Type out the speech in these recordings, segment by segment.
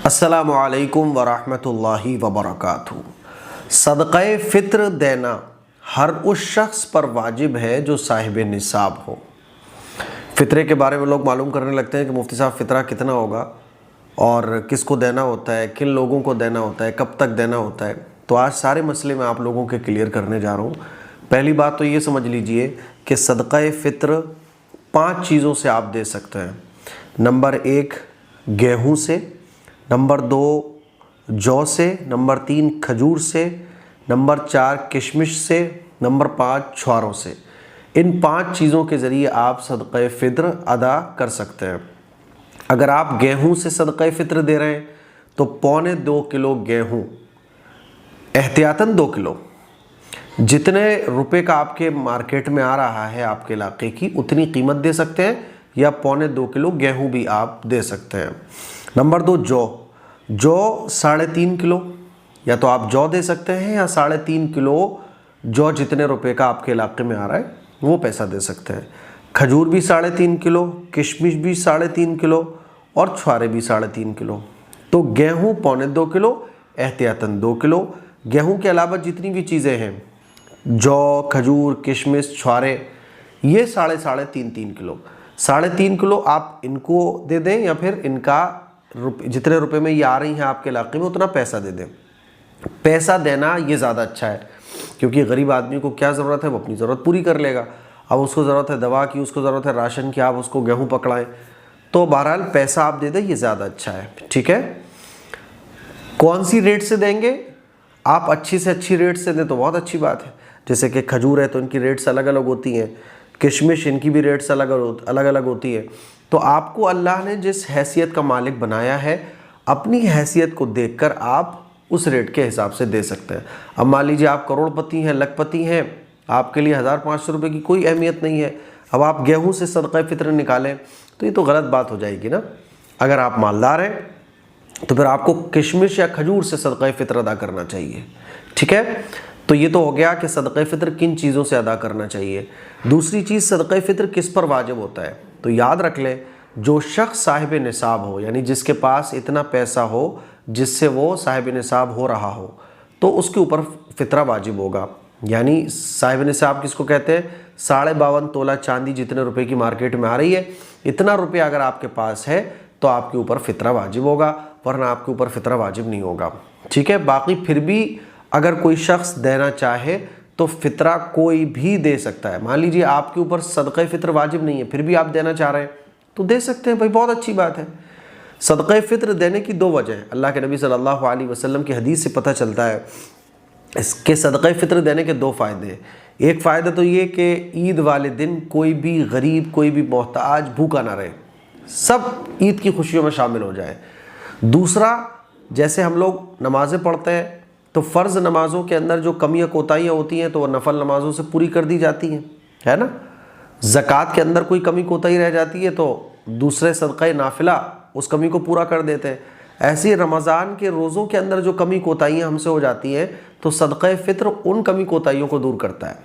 अस्सलामु अलैकुम वरहमतुल्लाहि वबरकातुहू। सदक़े फ़ित्र देना हर उस शख्स पर वाजिब है जो साहिब निसाब हो। फ़ितरे के बारे में लोग मालूम करने लगते हैं कि मुफ्ती साहब फ़ितरा कितना होगा और किसको देना होता है, किन लोगों को देना होता है, कब तक देना होता है। तो आज सारे मसले मैं आप लोगों के क्लियर करने जा रहा हूँ। पहली बात तो ये समझ लीजिए कि सदक़े फ़ित्र 5 चीज़ों से आप दे सकते हैं। नंबर 1 गेहूँ से, नंबर 2 जौ से, नंबर 3 खजूर से, नंबर 4 किशमिश से, नंबर 5 छुआरों से। इन 5 चीज़ों के ज़रिए आप सदक़े फ़ित्र अदा कर सकते हैं। अगर आप गेहूं से सदक़े फ़ित्र दे रहे हैं तो 2.25 किलो गेहूं, एहतियातन 2 किलो, जितने रुपए का आपके मार्केट में आ रहा है आपके इलाके की उतनी कीमत दे सकते हैं, या 2.25 किलो गेहूं भी आप दे सकते हैं। नंबर 2 जौ 3.5 किलो, या तो आप जौ दे सकते हैं या 3.5 किलो जौ, जितने रुपए का आपके इलाके में आ रहा है वो पैसा दे सकते हैं। खजूर भी 3.5 किलो, किशमिश भी 3.5 किलो और छुआरे भी 3.5 किलो। तो गेहूं 2.25 किलो, एहतियातन 2 किलो। गेहूं के अलावा जितनी भी चीज़ें हैं, जौ, खजूर, किशमिश, छुआरे, ये 3.5 किलो। 3.5 किलो आप इनको दे दें या फिर इनका जितने रुपए में ये आ रही हैं आपके इलाके में उतना पैसा दे दें। पैसा देना ये ज़्यादा अच्छा है, क्योंकि गरीब आदमी को क्या ज़रूरत है, वो अपनी ज़रूरत पूरी कर लेगा। अब उसको ज़रूरत है दवा की, उसको ज़रूरत है राशन की, आप उसको गेहूं पकड़ाएं। तो बहरहाल पैसा आप दे दें, ये ज़्यादा अच्छा है। ठीक है, कौन सी रेट से देंगे? आप अच्छी से अच्छी रेट से दें तो बहुत अच्छी बात है। जैसे कि खजूर है तो इनकी रेट्स अलग अलग होती हैं, किशमिश इनकी भी रेट्स अलग अलग होती है। तो आपको अल्लाह ने जिस हैसियत का मालिक बनाया है, अपनी हैसियत को देखकर आप उस रेट के हिसाब से दे सकते हैं। अब मान लीजिए आप करोड़पति हैं, लखपति हैं, आपके लिए 1500 रुपये की कोई अहमियत नहीं है। अब आप गेहूं से सदक़े फ़ित्र निकालें तो ये तो गलत बात हो जाएगी ना। अगर आप मालदार हैं तो फिर आपको किशमिश या खजूर से सदक़े फ़ित्र अदा करना चाहिए। ठीक है, तो ये तो हो गया कि सदक़े फ़ित्र किन चीज़ों से अदा करना चाहिए। दूसरी चीज़, सदक़े फ़ित्र किस पर वाजिब होता है? तो याद रख लें, जो शख्स साहिब निसाब हो, यानी जिसके पास इतना पैसा हो जिससे वो साहिब निसाब हो रहा हो, तो उसके ऊपर फ़ित्रा वाजिब होगा। यानी साहिब निसाब किसको कहते हैं? 52.5 तोला चांदी जितने रुपए की मार्केट में आ रही है, इतना रुपया अगर आपके पास है तो आपके ऊपर फ़ित्रा वाजिब होगा, वरना आपके ऊपर फ़ित्रा वाजिब नहीं होगा। ठीक है, बाकी फिर भी अगर कोई शख्स देना चाहे तो फ़ित्रा कोई भी दे सकता है। मान लीजिए आपके ऊपर सदक़े फ़ित्र वाजिब नहीं है, फिर भी आप देना चाह रहे हैं तो दे सकते हैं भाई, बहुत अच्छी बात है। सदक़े फ़ित्र देने की 2 वजह हैं। अल्लाह के नबी सल्लल्लाहु अलैहि वसल्लम की हदीस से पता चलता है इसके सदक़े फ़ित्र देने के 2 फ़ायदे हैं। एक फ़ायदा तो ये कि ईद वाले दिन कोई भी गरीब, कोई भी मोहताज भूखा ना रहे, सब ईद की खुशियों में शामिल हो जाए। दूसरा, जैसे हम लोग नमाज़ें पढ़ते हैं तो फ़र्ज़ नमाज़ों के अंदर जो कमियाँ कोताहियाँ होती हैं तो वह नफल नमाज़ों से पूरी कर दी जाती हैं, है ना। ज़कात के अंदर कोई कमी कोताही रह जाती है तो दूसरे सदक़े नाफिला उस कमी को पूरा कर देते हैं। ऐसे ही रमज़ान के रोज़ों के अंदर जो कमी कोताहियाँ हमसे हो जाती हैं तो सदक़े फ़ित्र उन कमी कोताहियों को दूर करता है।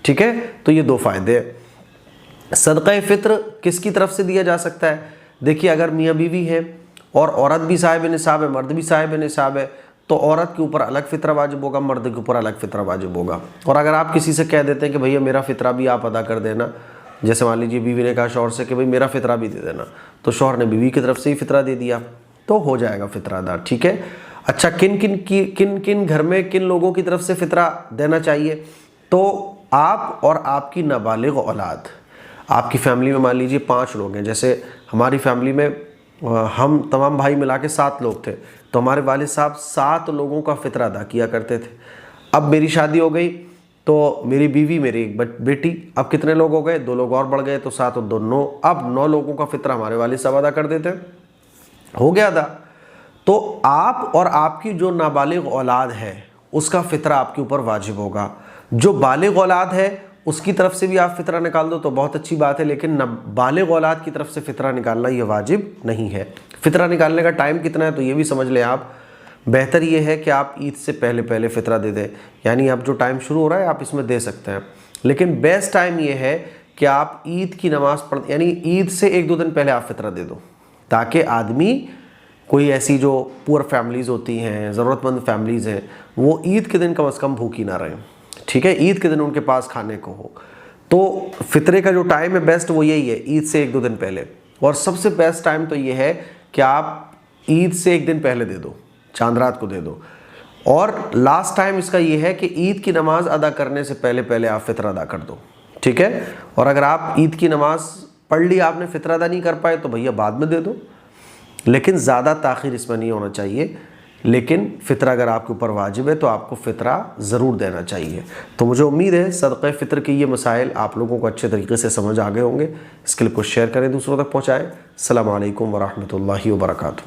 ठीक है, तो ये 2 फ़ायदे हैं। सदक़े फ़ित्र किसकी तरफ से दिया जा सकता है? देखिए, अगर मियाँ बीवी है और औरत भी साहिब निसाब है, मर्द भी साहिब निसाब है, तो औरत के ऊपर अलग फ़ित्रा वाजिब होगा, मर्द के ऊपर अलग फ़ित्रा वाजिब होगा। और अगर आप किसी से कह देते हैं कि भैया मेरा फ़ित्रा भी आप अदा कर देना, जैसे मान लीजिए बीवी ने कहा शौहर से कि भाई मेरा फ़ित्रा भी दे देना, तो शौहर ने बीवी की तरफ से ही फ़ित्रा दे दिया, तो हो जाएगा फ़ित्रा अदा। ठीक है, अच्छा, किन किन घर में किन लोगों की तरफ से फ़ित्रा देना चाहिए? तो आप और आपकी नाबालिग औलाद, आपकी फ़ैमिली में मान लीजिए 5 लोग हैं, जैसे हमारी फ़ैमिली में हम तमाम भाई मिला के 7 लोग थे, तो हमारे वालिद साहब 7 लोगों का फ़ित्रा अदा किया करते थे। अब मेरी शादी हो गई तो मेरी बीवी, मेरी एक बेटी, अब कितने लोग हो गए? 2 लोग और बढ़ गए, तो 7 और 2 9, अब 9 लोगों का फ़ित्रा हमारे वालिद साहब अदा कर देते हैं, हो गया अदा। तो आप और आपकी जो नाबालिग औलाद है उसका फ़ित्रा आपके ऊपर वाजिब होगा। जो बालिग औलाद है उसकी तरफ से भी आप फ़ित्रा निकाल दो तो बहुत अच्छी बात है, लेकिन बालिग औलाद की तरफ से फ़ित्रा निकालना ये वाजिब नहीं है। फ़ित्रा निकालने का टाइम कितना है तो ये भी समझ लें आप। बेहतर ये है कि आप ईद से पहले पहले फ़ित्रा दे दें, यानी अब जो टाइम शुरू हो रहा है आप इसमें दे सकते हैं, लेकिन बेस्ट टाइम ये है कि आप ईद की नमाज़ पढ़, यानी ईद से 1-2 दिन पहले आप फ़ित्रा दे दो, ताकि आदमी कोई ऐसी जो पुअर फैमिलीज़ होती हैं, ज़रूरतमंद फैमिलीज़ हैं, वो ईद के दिन कम से कम भूखी ना रहें, ठीक है, ईद के दिन उनके पास खाने को हो। तो फितरे का जो टाइम है बेस्ट वो यही है, ईद से 1-2 दिन पहले। और सबसे बेस्ट टाइम तो ये है कि आप ईद से 1 दिन पहले दे दो, चांद रात को दे दो। और लास्ट टाइम इसका ये है कि ईद की नमाज अदा करने से पहले पहले आप फितर अदा कर दो, ठीक है। और अगर आप ईद की नमाज पढ़ ली, आपने फितर अदा नहीं कर पाए, तो भैया बाद में दे दो, लेकिन ज़्यादा ताख़ीर इसमें नहीं होना चाहिए। लेकिन फ़ितरा अगर आपके ऊपर वाजिब है तो आपको फ़ितरा ज़रूर देना चाहिए। तो मुझे उम्मीद है सदक़े फ़ितर के ये मसाइल आप लोगों को अच्छे तरीके से समझ आ गए होंगे। इसके लिए कुछ शेयर करें, दूसरों तक पहुँचाएँ। अस्सलामु अलैकुम वरहमतुल्लाहि वबरकातुहू।